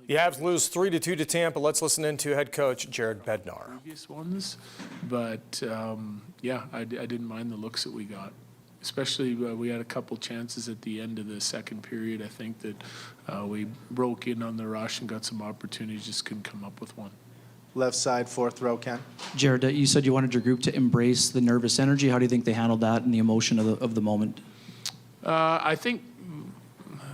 The Avs lose 3-2 to Tampa. Let's listen in to head coach Jared Bednar. Previous ones, but yeah, I didn't mind the looks that we got. Especially we had a couple chances at the end of the second period. I think that we broke in on the rush and got some opportunities, just couldn't come up with one. Left side, fourth row, Ken. Jared, you said you wanted your group to embrace the nervous energy. How do you think they handled that and the emotion of the moment? I think,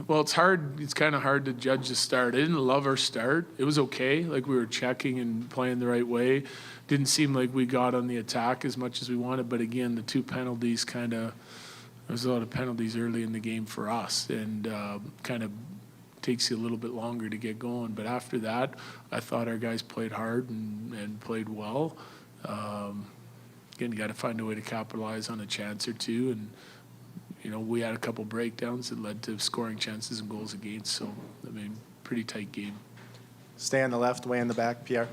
well, it's hard. It's kind of hard to judge the start. I didn't love our start. It was okay. Like we were checking and playing the right way. Didn't seem like we got on the attack as much as we wanted. But again, the two penalties kind of, there's a lot of penalties early in the game for us, and kind of takes you a little bit longer to get going. But after that, I thought our guys played hard and played well. Again, you got to find a way to capitalize on a chance or two. And you know, we had a couple breakdowns that led to scoring chances and goals against. So, I mean, pretty tight game. Stay on the left, way in the back, Pierre.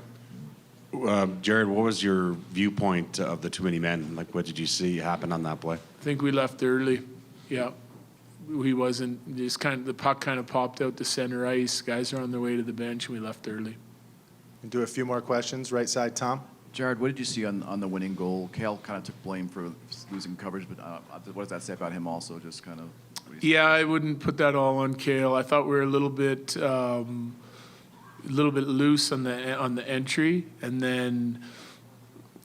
Jared, what was your viewpoint of the too many men? Like, what did you see happen on that play? I think we left early. Yeah. He wasn't, just kind of, the puck kind of popped out to center ice. Guys are on their way to the bench, and we left early. We'll do a few more questions. Right side, Tom. Jared, what did you see on the winning goal? Kale kind of took blame for losing coverage, but what does that say about him also? Just kind of. Yeah, I wouldn't put that all on Kale. I thought we were a little bit loose on the entry, and then,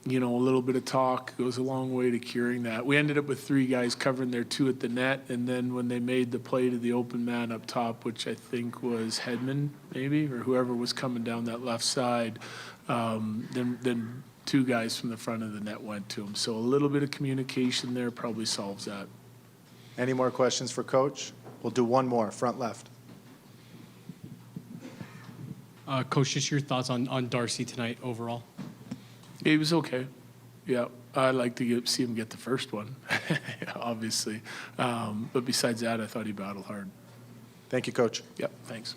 you know, a little bit of talk goes a long way to curing that. We ended up with three guys covering their two at the net, and then when they made the play to the open man up top, which I think was Hedman maybe, or whoever was coming down that left side, then two guys from the front of the net went to him. So a little bit of communication there probably solves that. Any more questions for Coach? We'll do one more, front left. Coach, just your thoughts on Darcy tonight overall? He was okay. Yeah, I'd like to see him get the first one, obviously. But besides that, I thought he battled hard. Thank you, Coach. Yep, thanks.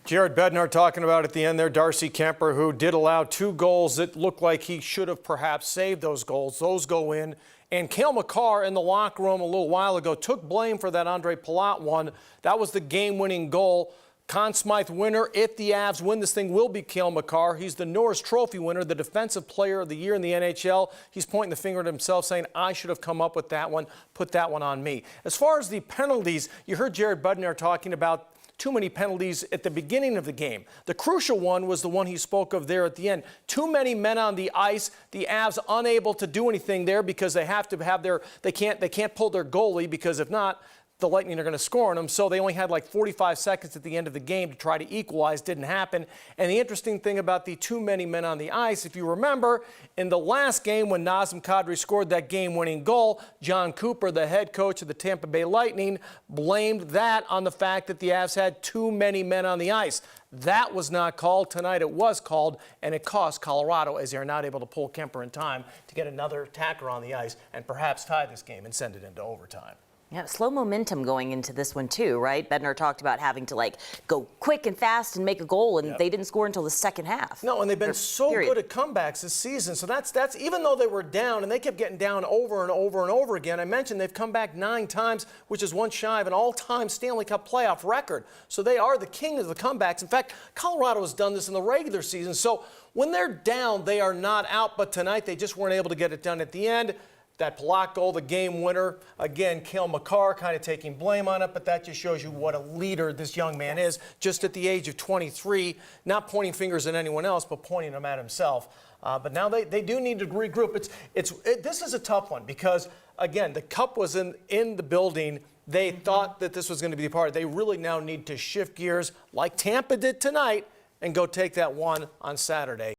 Jared Bednar talking about at the end there, Darcy Kemper, who did allow 2 goals that looked like he should have perhaps saved those goals. Those go in. And Cale Makar in the locker room a little while ago took blame for that Andre Palat one. That was the game-winning goal. Conn Smythe winner, if the Avs win this thing, will be Cale Makar. He's the Norris Trophy winner, the Defensive Player of the Year in the NHL. He's pointing the finger at himself, saying, I should have come up with that one, put that one on me. As far as the penalties, you heard Jared Bednar talking about too many penalties at the beginning of the game. The crucial one was the one he spoke of there at the end. Too many men on the ice, the Avs unable to do anything there because they have to have they can't pull their goalie, because if not, the Lightning are going to score on them. So they only had like 45 seconds at the end of the game to try to equalize. Didn't happen. And the interesting thing about the too many men on the ice, if you remember, in the last game when Nazem Kadri scored that game-winning goal, John Cooper, the head coach of the Tampa Bay Lightning, blamed that on the fact that the Avs had too many men on the ice. That was not called. Tonight it was called, and it cost Colorado, as they are not able to pull Kemper in time to get another attacker on the ice and perhaps tie this game and send it into overtime. Yeah, slow momentum going into this one too, right? Bednar talked about having to go quick and fast and make a goal, and they didn't score until the second half. No, and they've been so good at comebacks this season. So that's even though they were down, and they kept getting down over and over and over again. I mentioned they've come back 9 times, which is one shy of an all-time Stanley Cup playoff record. So they are the king of the comebacks. In fact, Colorado has done this in the regular season. So when they're down, they are not out. But tonight, they just weren't able to get it done at the end. That Palat goal, the game winner, again, Cale Makar kind of taking blame on it, but that just shows you what a leader this young man is, just at the age of 23, not pointing fingers at anyone else, but pointing them at himself. But now they do need to regroup. This is a tough one because, again, the Cup was in the building. They thought that this was going to be a part. They really now need to shift gears like Tampa did tonight and go take that one on Saturday.